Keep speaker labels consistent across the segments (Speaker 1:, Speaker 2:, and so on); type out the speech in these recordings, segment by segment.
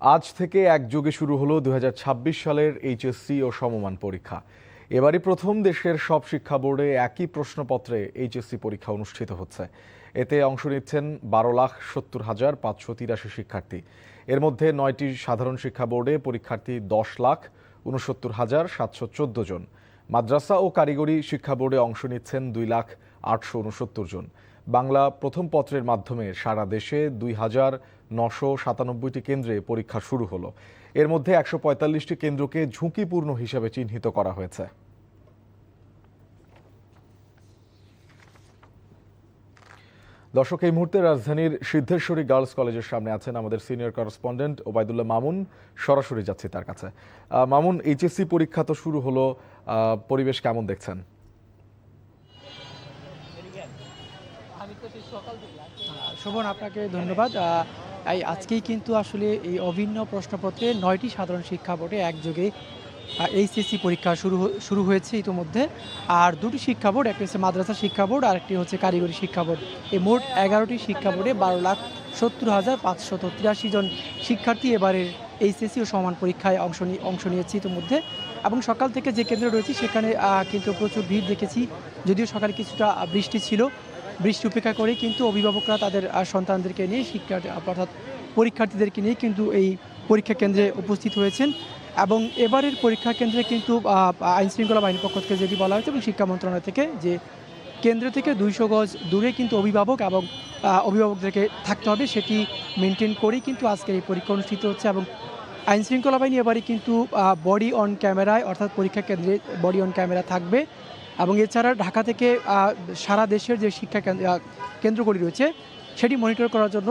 Speaker 1: আজ থেকে একযোগে শুরু হলো 2026 সালের এইচএসসি ও সমমান পরীক্ষা। এবারই প্রথম দেশের সব শিক্ষা বোর্ডে একই প্রশ্নপত্রে এইচএসসি পরীক্ষা অনুষ্ঠিত হচ্ছে। এতে অংশ নিচ্ছেন 12,70,583 শিক্ষার্থী। এর মধ্যে 9টি সাধারণ শিক্ষা বোর্ডে পরীক্ষার্থী 10,69,714 জন। মাদ্রাসা ও কারিগরি শিক্ষা বোর্ডে অংশ নিচ্ছেন 2,08,69 জন। বাংলা প্রথম পত্রের মাধ্যমে সারা দেশে 2,997টি কেন্দ্রে পরীক্ষা শুরু হলো। এর মধ্যে 145টি কেন্দ্রকে ঝুঁকিপূর্ণ হিসেবে চিহ্নিত করা হয়েছে। দর্শক, এই মুহূর্তে রাজধানীর সিদ্ধেশ্বরী গার্লস কলেজের সামনে আছেন আমাদের সিনিয়র করেসপন্ডেন্ট ওবায়দুল্লাহ মামুন। সরাসরি যাচ্ছি তার কাছে। মামুন, এইচএসসি পরীক্ষা তো শুরু হলো, পরিবেশ কেমন দেখছেন?
Speaker 2: শোভন, আপনাকে ধন্যবাদ। আজকেই কিন্তু আসলে এই অভিন্ন প্রশ্নপত্রে 9টি সাধারণ শিক্ষা বোর্ডে একযোগে এইচএসসি পরীক্ষা শুরু হয়েছে ইতিমধ্যে। আর 2টি শিক্ষা বোর্ড, একটি হচ্ছে মাদ্রাসা শিক্ষা বোর্ড আর একটি হচ্ছে কারিগরি শিক্ষা বোর্ড। এই মোট 11টি শিক্ষা বোর্ডে 12,70,583 জন শিক্ষার্থী এবারের এইচএসসি ও সমান পরীক্ষায় অংশ নিয়েছে ইতিমধ্যে। এবং সকাল থেকে যে কেন্দ্রে রয়েছে সেখানে কিন্তু প্রচুর ভিড় দেখেছি। যদিও সকালে কিছুটা বৃষ্টি ছিল, বৃষ্টি উপেক্ষা করে কিন্তু অভিভাবকরা তাদের সন্তানদেরকে নিয়ে অর্থাৎ পরীক্ষার্থীদেরকে নিয়ে কিন্তু এই পরীক্ষা কেন্দ্রে উপস্থিত হয়েছেন। এবং এবারের পরীক্ষা কেন্দ্রে কিন্তু আইনশৃঙ্খলা বাহিনীর পক্ষ থেকে যেটি বলা হয়েছে এবং শিক্ষা মন্ত্রণালয় থেকে যে কেন্দ্র থেকে 200 গজ দূরে কিন্তু অভিভাবকদেরকে থাকতে হবে, সেটি মেনটেন করেই কিন্তু আজকের এই পরীক্ষা অনুষ্ঠিত হচ্ছে। এবং আইনশৃঙ্খলা বাহিনী এবারই কিন্তু বডি অন ক্যামেরায়, অর্থাৎ পরীক্ষা কেন্দ্রে বডি অন ক্যামেরা থাকবে। এবং এছাড়া ঢাকা থেকে সারা দেশের যে শিক্ষা কেন্দ্রগুলি রয়েছে সেটি মনিটর করার জন্য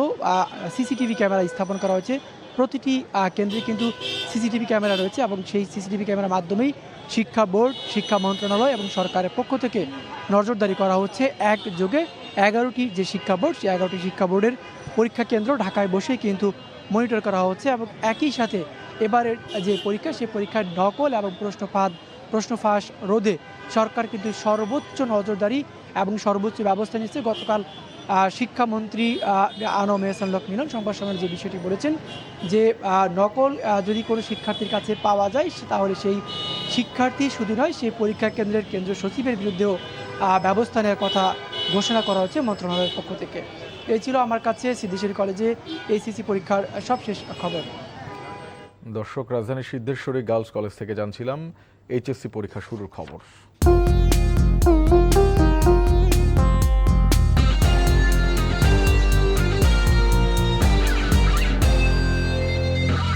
Speaker 2: সিসিটিভি ক্যামেরা স্থাপন করা হয়েছে। প্রতিটি কেন্দ্রে কিন্তু সিসিটিভি ক্যামেরা রয়েছে এবং সেই সিসিটিভি ক্যামেরার মাধ্যমেই শিক্ষা বোর্ড, শিক্ষা মন্ত্রণালয় এবং সরকারের পক্ষ থেকে নজরদারি করা হচ্ছে। একযোগে 11টি যে শিক্ষা বোর্ড, সেই 11টি শিক্ষা বোর্ডের পরীক্ষা কেন্দ্র ঢাকায় বসেই কিন্তু মনিটর করা হচ্ছে। এবং একই সাথে এবারের যে পরীক্ষা, সেই পরীক্ষার নকল এবং প্রশ্ন ফাঁস রোধে সরকার কিন্তু সর্বোচ্চ নজরদারি এবং সর্বোচ্চ ব্যবস্থা নিচ্ছে। গতকাল শিক্ষামন্ত্রী আনম এহসান হক মিলন সংবাদ সম্মেলনে যে বিষয়টি বলেছেন যে নকল যদি কোনো শিক্ষার্থীর কাছে পাওয়া যায় তাহলে সেই শিক্ষার্থী শুধু নয়, সেই পরীক্ষা কেন্দ্রের কেন্দ্রীয় সচিবের বিরুদ্ধেও ব্যবস্থা নেওয়ার কথা ঘোষণা করা হচ্ছে মন্ত্রণালয়ের পক্ষ থেকে। এই ছিল আমার কাছে সিদ্ধেশ্বরী কলেজে এইচএসসি পরীক্ষার সবশেষ খবর।
Speaker 1: দর্শক, রাজধানীর সিদ্ধেশ্বরী গার্লস কলেজ থেকে জানছিলাম এইচএসসি পরীক্ষা শুরুর খবর।